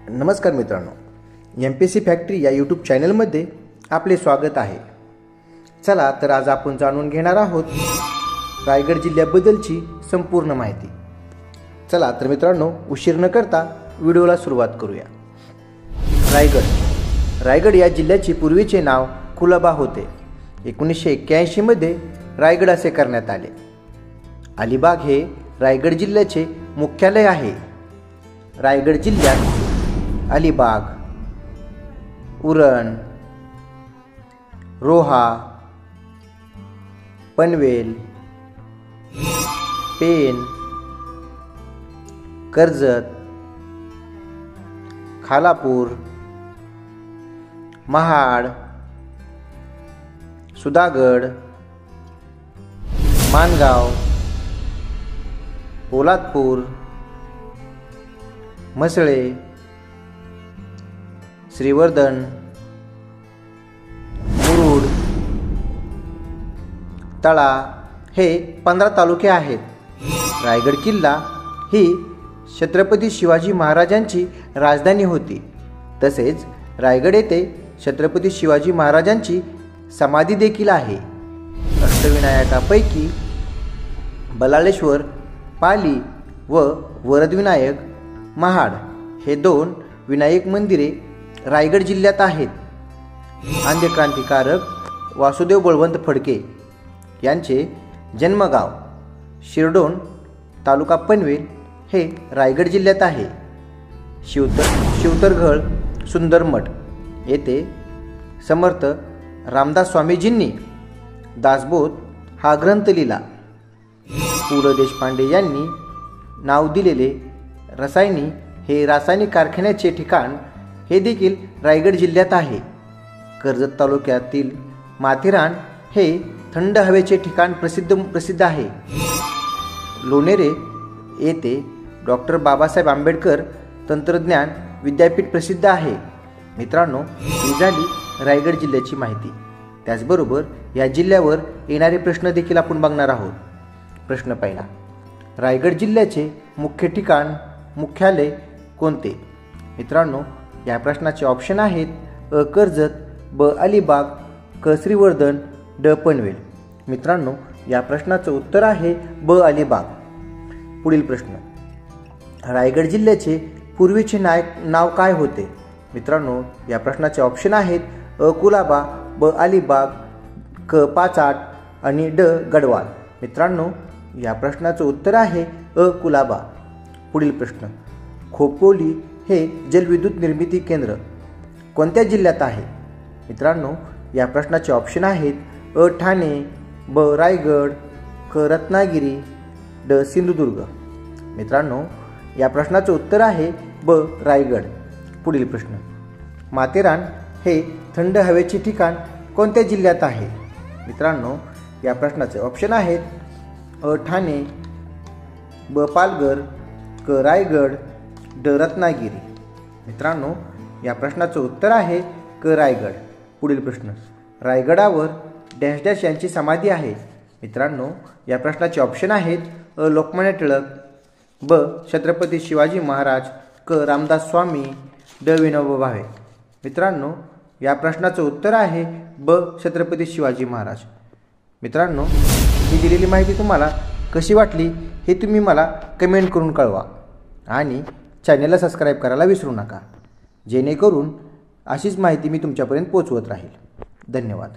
नमस्कार मित्रांनो, MPSC factory या यूट्यूब चॅनलमध्ये आपले स्वागत आहे. चला तर आज आपण जाणून घेणार आहोत रायगड जिल्ह्याबद्दलची संपूर्ण माहिती. चला तर मित्रांनो, उशीर न करता व्हिडिओला सुरुवात करूया. रायगड या जिल्ह्याचे पूर्वीचे नाव कुलाबा होते. 1981 मध्ये रायगड असे करण्यात आले. अलिबाग हे रायगड जिल्ह्याचे मुख्यालय आहे. रायगड जिल्ह्यात अलिबाग, उरण, रोहा, पनवेल, पेन, कर्जत, खालापूर, महाड, सुधागड, माणगाव, पोलादपूर, म्हसळे, श्रीवर्धन, मुरुड, तळा हे 15 तालुके आहेत. रायगड किल्ला ही छत्रपती शिवाजी महाराजांची राजधानी होती. तसेच रायगड येथे छत्रपती शिवाजी महाराजांची समाधी देखील आहे. अष्टविनायकापैकी बलाळेश्वर, पाली व वरदविनायक, महाड हे 2 विनायक मंदिरे रायगड जिल्ह्यात आहेत. आंध्र क्रांतिकारक वासुदेव बळवंत फडके यांचे जन्मगाव शिरडोन, तालुका पनवेल हे रायगड जिल्ह्यात आहे. शिवतरघळ सुंदर मठ येथे समर्थ रामदास स्वामीजींनी दासबोध हा ग्रंथ लिहिला. पु ल देशपांडे यांनी नाव दिलेले रसायनी हे रासायनिक कारखान्याचे ठिकाण हे देखील रायगड जिल्ह्यात आहे. कर्जत तालुक्यातील माथेरान हे थंड हवेचे ठिकाण प्रसिद्ध आहे. लोणेरे येथे डॉक्टर बाबासाहेब आंबेडकर तंत्रज्ञान विद्यापीठ प्रसिद्ध आहे. मित्रांनो, ही झाली रायगड जिल्ह्याची माहिती. त्याचबरोबर या जिल्ह्यावर येणारे प्रश्न देखील आपण बघणार आहोत. प्रश्न पहिला, रायगड जिल्ह्याचे मुख्यालय कोणते? मित्रांनो, या प्रश्नाचे ऑप्शन आहेत: अ कर्जत, ब अलिबाग, क श्रीवर्धन, ड पनवेल. मित्रांनो, या प्रश्नाचं उत्तर आहे ब अलिबाग. पुढील प्रश्न, रायगड जिल्ह्याचे पूर्वीचे नाव काय होते? मित्रांनो, या प्रश्नाचे ऑप्शन आहेत: अ कुलाबा, ब अलिबाग, क पाचाट आणि ड गडवाल. मित्रांनो, या प्रश्नाचं उत्तर आहे अ कुलाबा. पुढील प्रश्न, खोपोली हे जलविद्युत निर्मिती केंद्र कोणत्या जिल्ह्यात आहे? मित्रांनो, या प्रश्नाचे ऑप्शन आहेत: अ ठाणे, ब रायगड, क रत्नागिरी, ड सिंधुदुर्ग. मित्रांनो, या प्रश्नाचे उत्तर आहे ब रायगड. पुढील प्रश्न, माथेरान हे थंड हवेचे ठिकाण कोणत्या जिल्ह्यात आहे? मित्रांनो, या प्रश्नाचे ऑप्शन आहेत: अ ठाणे, ब पालघर, क रायगड, ड रत्नागिरी. मित्रांनो, या प्रश्नाचं उत्तर आहे क रायगड. पुढील प्रश्न, रायगडावर डॅश डॅश यांची समाधी आहे. मित्रांनो, या प्रश्नाचे ऑप्शन आहेत: अ लोकमान्य टिळक, ब छत्रपती शिवाजी महाराज, क रामदास स्वामी, ड विनोबा भावे. मित्रांनो, या प्रश्नाचं उत्तर आहे ब छत्रपती शिवाजी महाराज. मित्रांनो, ही दिलेली माहिती तुम्हाला कशी वाटली हे तुम्ही मला कमेंट करून कळवा आणि चॅनलला सबस्क्राईब करायला विसरू नका, जेणेकरून अशीच माहिती मी तुमच्यापर्यंत पोहोचवत राहील. धन्यवाद.